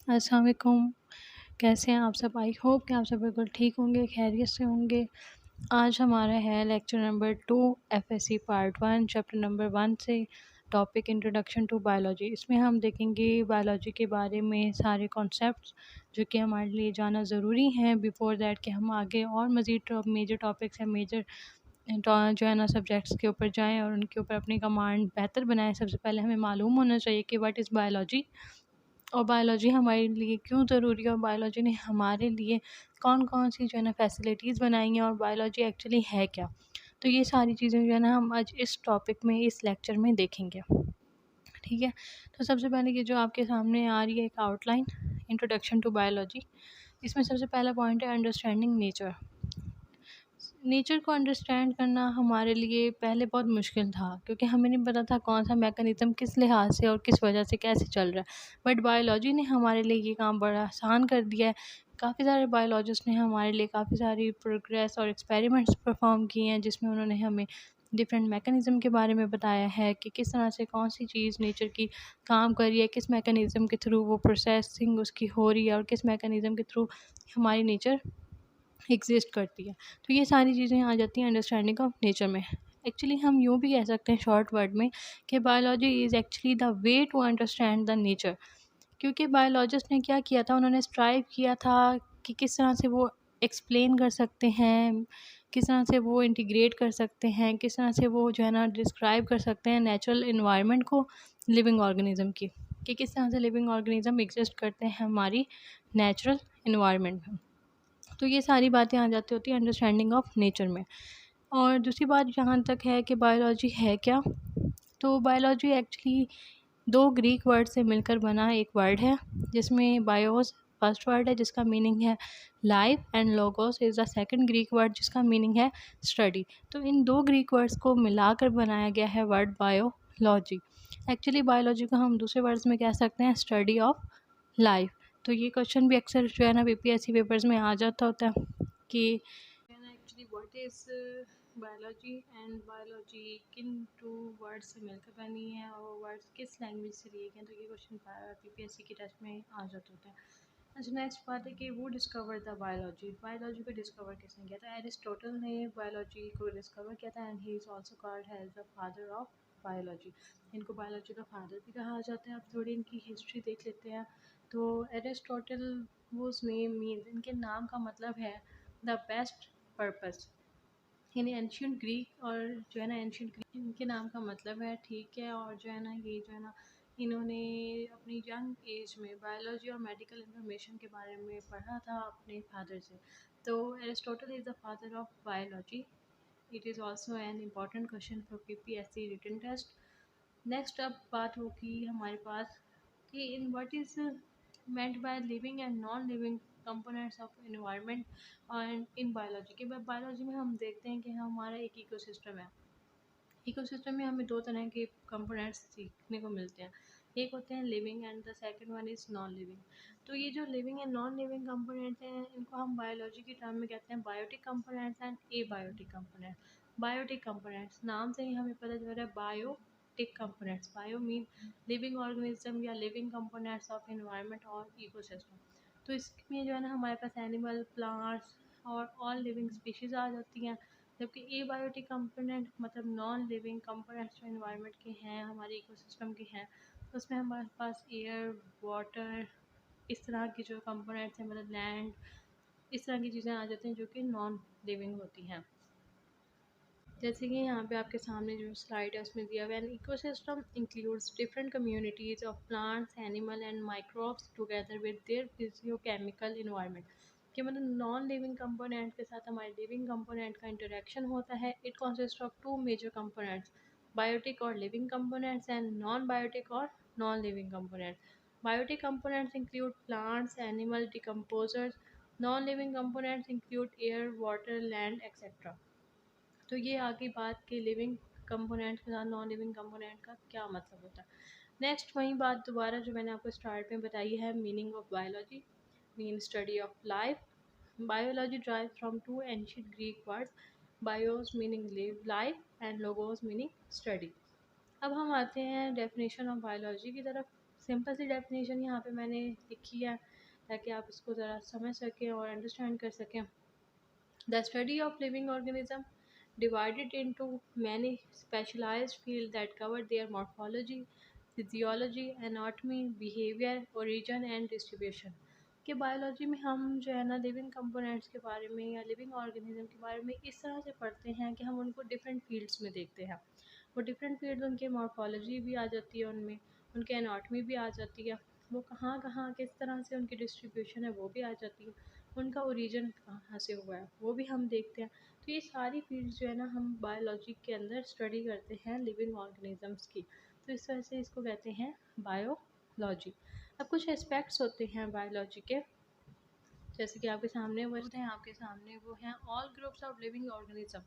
अस्सलाम वालेकुम। कैसे हैं आप सब? आई होप कि आप सब बिल्कुल ठीक होंगे, खैरियत से होंगे। आज हमारा है lecture number 2 FSc part 1 chapter number 1 से टॉपिक इंट्रोडक्शन टू बायोलॉजी। इसमें हम देखेंगे बायोलॉजी के बारे में सारे कॉन्सेप्ट्स जो कि हमारे लिए जाना ज़रूरी हैं बिफोर दैट कि हम आगे और मज़ीद मेजर टॉपिक्स या मेजर जो है ना सब्जेक्ट्स के ऊपर जाएँ और उनके ऊपर अपनी कमांड बेहतर बनाएँ। सबसे पहले हमें मालूम होना चाहिए कि व्हाट इज़ बायोलॉजी और बायोलॉजी हमारे लिए क्यों ज़रूरी है और बायोलॉजी ने हमारे लिए कौन-कौन सी जो है ना फैसिलिटीज़ बनाई हैं और बायोलॉजी एक्चुअली है क्या? तो ये सारी चीज़ें जो है ना हम आज इस टॉपिक में इस लेक्चर में देखेंगे। ठीक है? तो सबसे पहले ये जो आपके सामने आ रही है एक आउटलाइन इंट्रोडक्शन टू बायोलॉजी। इसमें सबसे पहला पॉइंट है अंडरस्टैंडिंग नेचर। नेचर को अंडरस्टैंड करना हमारे लिए पहले बहुत मुश्किल था क्योंकि हमें नहीं पता था कौन सा मैकेनिज़्म किस लिहाज से और किस वजह से कैसे चल रहा है। बट बायोलॉजी ने हमारे लिए ये काम बड़ा आसान कर दिया है। काफ़ी सारे बायोलॉजिस्ट ने हमारे लिए काफ़ी सारी प्रोग्रेस और एक्सपेरिमेंट्स परफॉर्म किए हैं जिसमें उन्होंने हमें डिफरेंट मैकेनिज़्म के बारे में बताया है कि किस तरह से कौन सी चीज़ नेचर की काम कर रही है, किस मैकेनिज़्म के थ्रू वो प्रोसेसिंग उसकी हो रही है और किस मैकेनिज़्म के थ्रू हमारी नेचर एग्ज़िस्ट करती है। तो ये सारी चीज़ें आ जाती हैं अंडरस्टैंडिंग ऑफ नेचर में। एक्चुअली हम यूँ भी कह सकते हैं शॉर्ट वर्ड में कि biology is actually the way to understand the nature. क्योंकि बायोलॉजिस्ट ने क्या किया था, उन्होंने स्ट्राइव किया था कि किस तरह से वो एक्सप्लेन कर सकते हैं, किस तरह से वो इंटीग्रेट कर सकते हैं, किस तरह से वो जो है ना डिस्क्राइब कर सकते हैं नेचुरल एनवायरनमेंट को लिविंग ऑर्गेनिज़्म की, कि किस तरह से लिविंग ऑर्गेनिज़्म एग्ज़िस्ट करते हैं हमारी नेचुरल एनवायरनमेंट में। तो ये सारी बातें आ जाती होती हैं अंडरस्टैंडिंग ऑफ नेचर में। और दूसरी बात जहाँ तक है कि बायोलॉजी है क्या, तो बायोलॉजी एक्चुअली 2 ग्रीक वर्ड से मिलकर बना एक वर्ड है जिसमें बायोस फर्स्ट वर्ड है जिसका मीनिंग है life and logos is the second Greek word जिसका मीनिंग है स्टडी। तो इन 2 ग्रीक वर्ड्स को मिलाकर बनाया गया है वर्ड बायोलॉजी। एक्चुअली बायोलॉजी को हम दूसरे वर्ड्स में कह सकते हैं स्टडी ऑफ लाइफ। तो ये क्वेश्चन भी अक्सर जो है ना बीपीएससी पेपर्स में आ जाता होता है कि actually what is biology and biology किन 2 वर्ड्स से मिलकर बनी है और वो वर्ड्स किस लैंग्वेज से लिए गए हैं। तो ये क्वेश्चन बीपीएससी के टेस्ट में आ जाता होता है। अच्छा, नेक्स्ट बात है कि वो डिस्कवर द बायोलॉजी। बायोलॉजी को डिस्कवर किसने किया था? एरिस्टोटल ने बायोलॉजी को डिस्कवर किया था and he is also called as the father of biology. इनको बायोलॉजी का फादर भी कहा जाता है। अब थोड़ी इनकी हिस्ट्री देख लेते हैं। तो एरिस्टोटल वोज नेम मीन्स, इनके नाम का मतलब है the best purpose in ancient Greek. और जो है ना एंशियंट ग्रीक इनके नाम का मतलब है, ठीक है। और जो है ना ये जो है ना इन्होंने अपनी यंग एज में बायोलॉजी और मेडिकल इंफॉर्मेशन के बारे में पढ़ा था अपने फादर से। तो Aristotle is the father of biology. It is also an important question for PPSC written test. Next अब बात होगी हमारे पास कि in what is meant by living and non-living components of environment और इन बायोलॉजी के बाद बायोलॉजी में हम देखते हैं कि हमारा एक इकोसिस्टम है। इकोसिस्टम में हमें 2 तरह के कंपोनेंट्स सीखने को मिलते हैं। एक होते हैं living and the second one is non living. तो ये जो living and non living components हैं इनको हम बायोलॉजी की टर्म में कहते हैं biotic components and abiotic components. Biotic components नाम से ही हमें पता चल रहा है biotic components. Bio mean living organism या living components of environment or ecosystem. तो इसमें जो है ना हमारे पास एनिमल, प्लांट्स और ऑल लिविंग स्पीशीज़ आ जाती हैं। जबकि एबायोटिक कंपोनेंट मतलब नॉन लिविंग कंपोनेंट्स जो एनवायरनमेंट के हैं, हमारे इकोसिस्टम के हैं, उसमें हमारे पास एयर, वाटर, इस तरह की जो कंपोनेंट्स हैं, मतलब लैंड, इस तरह की चीज़ें आ जाती हैं जो कि नॉन लिविंग होती हैं। जैसे कि यहाँ पे आपके सामने जो स्लाइड है उसमें दिया हुआ है, an ecosystem includes different communities of plants, animal and microbes together with their physiochemical environment. कि मतलब नॉन लिविंग कंपोनेंट के साथ हमारे लिविंग कंपोनेंट का इंटरेक्शन होता है। It consist of 2 major components, biotic और living components and non biotic और non living components. Biotic components include plants, animal, decomposers. Non living components include air, water, land etcetera. तो ये आगे बात कि लिविंग कंपोनेंट के साथ नॉन लिविंग कंपोनेंट का क्या मतलब होता है। नेक्स्ट वही बात दोबारा जो मैंने आपको स्टार्ट में बताई है, meaning of biology mean study of life. Biology drive from 2 ancient Greek words, BIOS meaning live life and logos meaning study. अब हम आते हैं डेफिनेशन ऑफ बायोलॉजी की तरफ। सिंपल सी डेफिनेशन यहाँ पे मैंने लिखी है ताकि आप इसको ज़रा समझ सकें और अंडरस्टैंड कर सकें। The study of living organisms divided into many specialized fields that cover their morphology, physiology, anatomy, behavior, origin and distribution। कि बायोलॉजी में हम जो है ना लिविंग कंपोनेंट्स के बारे में या लिविंग ऑर्गेनिज्म के बारे में इस तरह से पढ़ते हैं कि हम उनको डिफरेंट फील्ड्स में देखते हैं। वो डिफरेंट फील्ड उनके मॉर्फोलॉजी भी आ जाती है, उनमें उनके एनाटॉमी भी आ जाती है, वो कहाँ कहाँ किस तरह से उनकी डिस्ट्रीब्यूशन है वो भी आ जाती है, उनका ओरिजिन कहाँ से हुआ है वो भी हम देखते हैं। तो ये सारी फील्ड्स जो है ना हम बायोलॉजी के अंदर स्टडी करते हैं लिविंग ऑर्गेनिजम्स की। तो इस वजह से इसको कहते हैं बायोलॉजी। अब कुछ एस्पेक्ट्स होते हैं बायोलॉजी के, जैसे कि आपके सामने वो हैं all groups of living organism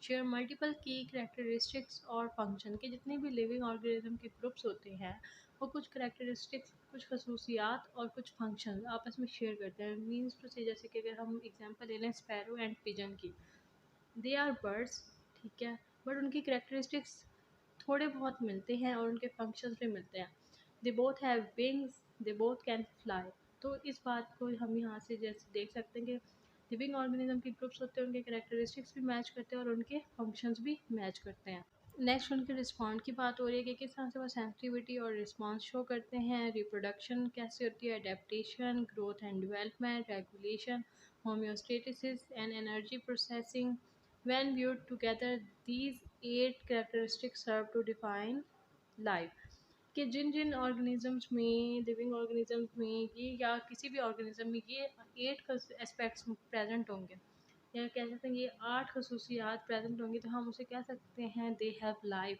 share multiple की करेक्टरिस्टिक्स और फंक्शन के। जितने भी लिविंग ऑर्गेनिज्म के ग्रुप्स होते हैं वो कुछ करेक्टरिस्टिक्स, कुछ खसूसियात और कुछ फंक्शन आपस में शेयर करते हैं। मीन्स टू से जैसे कि अगर हम एग्जांपल ले लें स्पैरो एंड पिजन की, दे आर बर्ड्स, ठीक है, बट उनकी करेक्टरिस्टिक्स थोड़े बहुत मिलते हैं और उनके फंक्शंस भी मिलते हैं। They both have wings, they both can fly. तो इस बात को हम यहाँ से जैसे देख सकते हैं कि लिविंग ऑर्गेनिज्म के ग्रुप्स होते हैं, उनके करेक्टरिस्टिक्स भी मैच करते हैं और उनके फंक्शंस भी मैच करते हैं। नेक्स्ट उनके रिस्पॉन्ड की बात हो रही है कि किस तरह से वो सेंसिटिविटी और रिस्पॉन्स शो करते हैं, रिप्रोडक्शन कैसे होती है, adaptation, growth and development, regulation, homeostasis and energy processing. When viewed together, these 8 characteristics serve to define life। कि जिन जिन ऑर्गेनिजम्स में, लिविंग ऑर्गेनिजम्स में ये या किसी भी ऑर्गेनिज्म में ये 8 एस्पेक्ट्स प्रेजेंट होंगे, या कह सकते हैं ये 8 खसूसियात प्रेजेंट होंगी, तो हम उसे कह सकते हैं दे हैव लाइफ,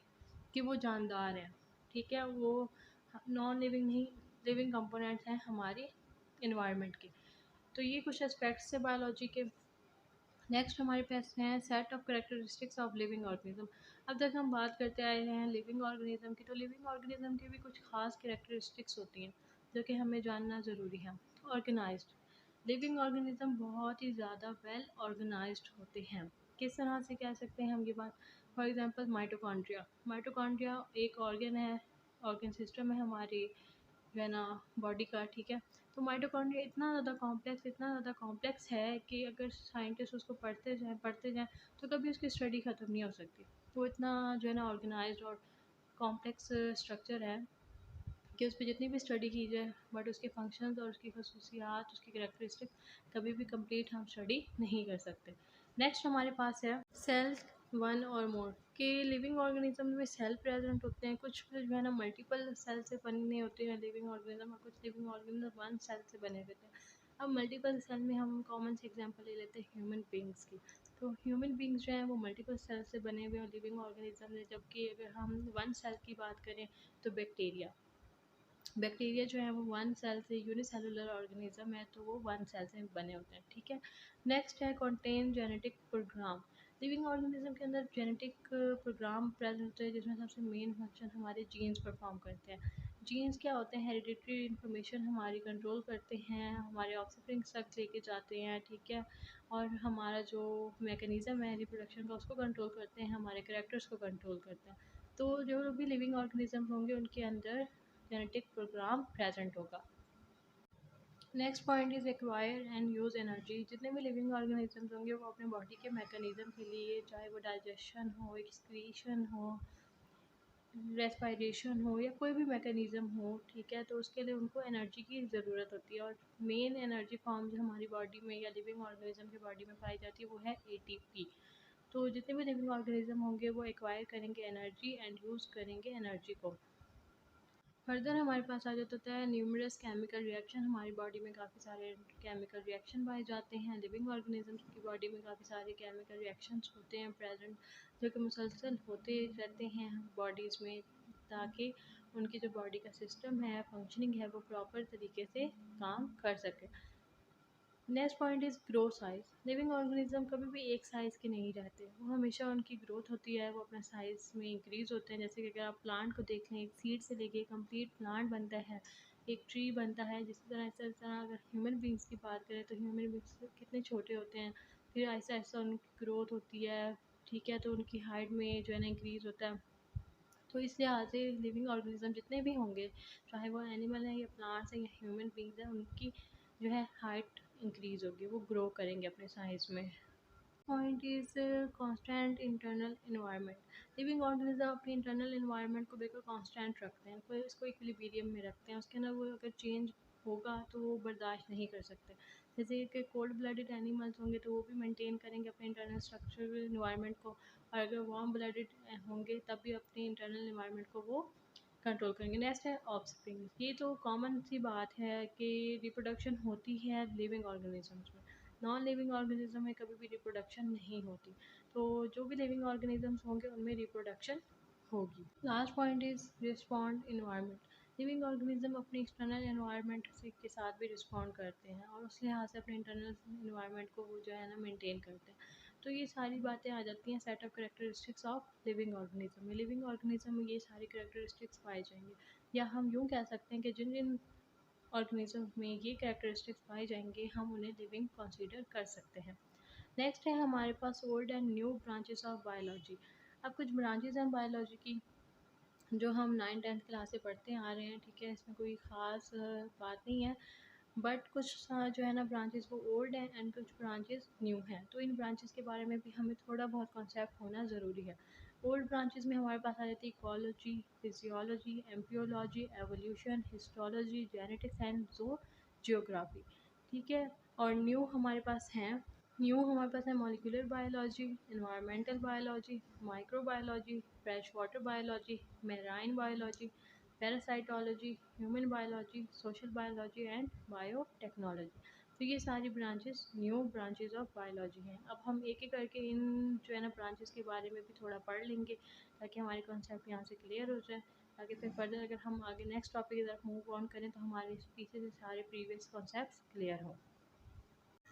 कि वो जानदार हैं। ठीक है, वो नॉन लिविंग नहीं, लिविंग कंपोनेंट्स हैं हमारे इन्वायरमेंट के। तो ये कुछ एस्पेक्ट्स है बायोलॉजी के। नेक्स्ट हमारे पास हैं set of characteristics of living organism. अब तक हम बात करते आए हैं लिविंग ऑर्गेनिज्म की, तो लिविंग ऑर्गेनिज्म की भी कुछ खास करेक्टरिस्टिक्स होती हैं जो कि हमें जानना ज़रूरी है। ऑर्गेनाइज्ड, लिविंग ऑर्गेनिज्म बहुत ही ज़्यादा वेल ऑर्गेनाइज्ड होते हैं। किस तरह से कह सकते हैं हम ये बात? फॉर एग्जांपल माइटोकॉन्ड्रिया, माइटोकॉन्ड्रिया एक ऑर्गन है, ऑर्गन सिस्टम है हमारी जो है ना बॉडी का, ठीक है। तो माइटोकॉन्ड्रिया इतना ज़्यादा कॉम्प्लेक्स है कि अगर साइंटिस्ट उसको पढ़ते जाएँ तो कभी उसकी स्टडी ख़त्म नहीं हो सकती। वो इतना जो है ना ऑर्गेनाइज्ड और कॉम्प्लेक्स स्ट्रक्चर है कि उस पे जितनी भी स्टडी की जाए बट उसके फंक्शंस और उसकी खसूसियात, उसकी करैक्टरिस्टिक कभी भी कंप्लीट हम स्टडी नहीं कर सकते। नेक्स्ट हमारे पास है सेल वन और मोर, के लिविंग ऑर्गेनिज्म में सेल प्रेजेंट होते हैं। कुछ जो है ना मल्टीपल सेल से बने होते हैं लिविंग ऑर्गेनिज्म, और कुछ लिविंग ऑर्गेनिज्म वन सेल से बने होते हैं। अब मल्टीपल सेल में हम कॉमन से एग्जांपल ले लेते हैं ह्यूमन बींग्स की। तो ह्यूमन बींग्स जो हैं वो मल्टीपल सेल से बने हुए हैं लिविंग ऑर्गेनिज्म में, जबकि अगर हम वन सेल की बात करें तो बैक्टीरिया जो है वो वन सेल से, यूनिसेलुलर ऑर्गेनिज्म है तो वो वन सेल से बने होते हैं। ठीक है, नेक्स्ट है contain genetic program. Living organism के अंदर जेनेटिक प्रोग्राम प्रेजेंट होते हैं जिसमें सबसे मेन फंक्शन हमारे जीन्स परफॉर्म करते हैं। जीन्स क्या होते हैं? हेरिडिटरी इन्फॉर्मेशन हमारी कंट्रोल करते हैं, हमारे ऑफस्प्रिंग तक लेके जाते हैं, ठीक है, और हमारा जो मैकेनिज़्म है रिप्रोडक्शन का उसको कंट्रोल करते हैं, हमारे कैरेक्टर्स को कंट्रोल करते हैं। तो जो भी लिविंग ऑर्गेनिज्म होंगे उनके अंदर जेनेटिक प्रोग्राम प्रेजेंट होगा। Next point is acquire and use energy. जितने भी लिविंग ऑर्गेनिजम्स होंगे वो अपने बॉडी के मैकेनिज़्म के लिए, चाहे वो डाइजेशन हो, एक्सक्रीशन हो, रेस्पिरेशन हो या कोई भी मैकेनिज़्म हो, ठीक है, तो उसके लिए उनको एनर्जी की ज़रूरत होती है। और मेन एनर्जी फॉर्म जो हमारी बॉडी में या लिविंग ऑर्गेनिज्म की बॉडी में पाई जाती है वो है एटीपी। तो जितने भी लिविंग ऑर्गेनिज्म होंगे वो एक्वायर करेंगे एनर्जी एंड यूज़ करेंगे एनर्जी को। फर्दर हमारे पास आ जाता है न्यूमरस केमिकल रिएक्शन। हमारी बॉडी में काफ़ी सारे केमिकल रिएक्शन पाए जाते हैं, लिविंग ऑर्गेनिजम्स की बॉडी में काफ़ी सारे केमिकल रिएक्शंस होते हैं प्रेजेंट, जो कि मुसलसल होते रहते हैं बॉडीज़ में, ताकि उनकी जो बॉडी का सिस्टम है, फंक्शनिंग है, वो प्रॉपर तरीके से काम कर सके। Next point is grow size. Living organism कभी भी एक साइज़ के नहीं रहते, वो हमेशा उनकी ग्रोथ होती है, वो अपना साइज़ में इंक्रीज़ होते हैं। जैसे कि अगर आप प्लांट को देख लें, एक सीड से लेके कंप्लीट प्लांट बनता है, एक ट्री बनता है, जिस तरह अगर ह्यूमन बींग्स की बात करें तो ह्यूमन बींग्स कितने छोटे होते हैं, फिर ऐसा उनकी ग्रोथ होती है, ठीक है, तो उनकी हाइट में जो है ना इंक्रीज़ होता है। तो इस लिहाज से लिविंग ऑर्गेनिज्म जितने भी होंगे, चाहे वो एनिमल है या प्लांट्स है या ह्यूमन बींग्स हैं, उनकी जो है हाइट इंक्रीज़ होगी, वो ग्रो करेंगे अपने साइज़ में। Point is constant internal environment. Living organism अपने इंटरनल एनवायरनमेंट को बिल्कुल कांस्टेंट रखते हैं, कोई उसको इक्विलिब्रियम में रखते हैं, उसके अंदर वो अगर चेंज होगा तो वो बर्दाश्त नहीं कर सकते। जैसे कि कोल्ड ब्लडेड एनिमल्स होंगे तो वो भी मेंटेन करेंगे अपने इंटरनल स्ट्रक्चरल एनवायरनमेंट को, और अगर वार्म ब्लडेड होंगे तब भी अपने इंटरनल एनवायरनमेंट को वो कंट्रोल करेंगे। नेक्स्ट है ऑफस्प्रिंग। ये तो कॉमन सी बात है कि रिप्रोडक्शन होती है लिविंग ऑर्गेनिजम्स में, नॉन लिविंग ऑर्गेनिज्म में कभी भी रिप्रोडक्शन नहीं होती। तो जो भी लिविंग ऑर्गेनिजम्स होंगे उनमें रिप्रोडक्शन होगी। Last point is respond environment. Living organism अपने एक्सटर्नल एनवायरनमेंट से के साथ भी रिस्पॉन्ड करते हैं और उस लिहाज से अपने इंटरनल एनवायरनमेंट को वो जो है ना मेंटेन करते हैं। तो ये सारी बातें आ जाती हैं set of characteristics of living organism में। लिविंग ऑर्गेनिज्म में ये सारी करेक्टरिस्टिक्स पाए जाएंगे, या हम यूँ कह सकते हैं कि जिन जिन ऑर्गेनिज्म में ये कैरेक्टरिस्टिक्स पाए जाएंगे हम उन्हें लिविंग कंसीडर कर सकते हैं। नेक्स्ट है हमारे पास old and new branches of biology. अब कुछ ब्रांचेस हैं बायोलॉजी की जो हम 9th-10th क्लास से पढ़ते आ रहे हैं, ठीक है, इसमें कोई ख़ास बात नहीं है। बट कुछ जो है ना ब्रांचेस वो ओल्ड हैं एंड कुछ ब्रांचेस न्यू हैं, तो इन ब्रांचेस के बारे में भी हमें थोड़ा बहुत कॉन्सेप्ट होना ज़रूरी है। ओल्ड ब्रांचेस में हमारे पास आ जाती है ecology, physiology, embryology, evolution, histology, genetics and geography, ठीक है। और न्यू हमारे पास हैं, न्यू हमारे पास है molecular biology, environmental biology, microbiology, fresh water biology, marine biology, parasitology, human biology, social biology and biotechnology. तो ये सारी branches new branches of biology हैं। अब हम एक एक करके इन जो है ना ब्रांचेस के बारे में भी थोड़ा पढ़ लेंगे ताकि हमारे कॉन्सेप्ट यहाँ से क्लियर हो जाए, ताकि फिर फर्दर अगर हम आगे नेक्स्ट टॉपिक की तरफ मूव ऑन करें तो हमारे पीछे से सारे प्रीवियस कॉन्सेप्ट क्लियर हों।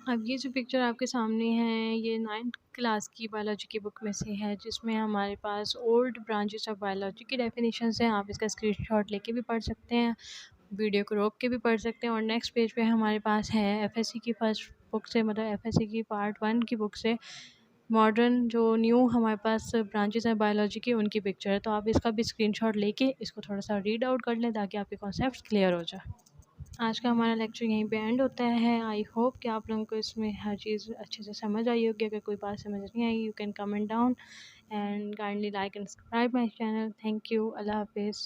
अब ये जो पिक्चर आपके सामने है ये 9th क्लास की बायोलॉजी की बुक में से है, जिसमें हमारे पास ओल्ड ब्रांचेस ऑफ बायोलॉजी की डेफिनेशंस हैं। आप इसका स्क्रीनशॉट लेके भी पढ़ सकते हैं, वीडियो को रोक के भी पढ़ सकते हैं। और नेक्स्ट पेज पे हमारे पास है एफएससी की फर्स्ट बुक से, मतलब एफएससी की पार्ट 1 की बुक से मॉडर्न जो न्यू हमारे पास ब्रांचेस हैं बायोलॉजी की उनकी पिक्चर है। तो आप इसका भी स्क्रीनशॉट लेके इसको थोड़ा सा रीड आउट कर लें ताकि आपके कॉन्सेप्ट क्लियर हो जाए। आज का हमारा लेक्चर यहीं पे एंड होता है। आई होप कि आप लोगों को इसमें हर चीज़ अच्छे से समझ आई होगी। अगर कोई बात समझ नहीं आई you can comment down and kindly like and subscribe my channel. Thank you. अल्लाह हाफिज़।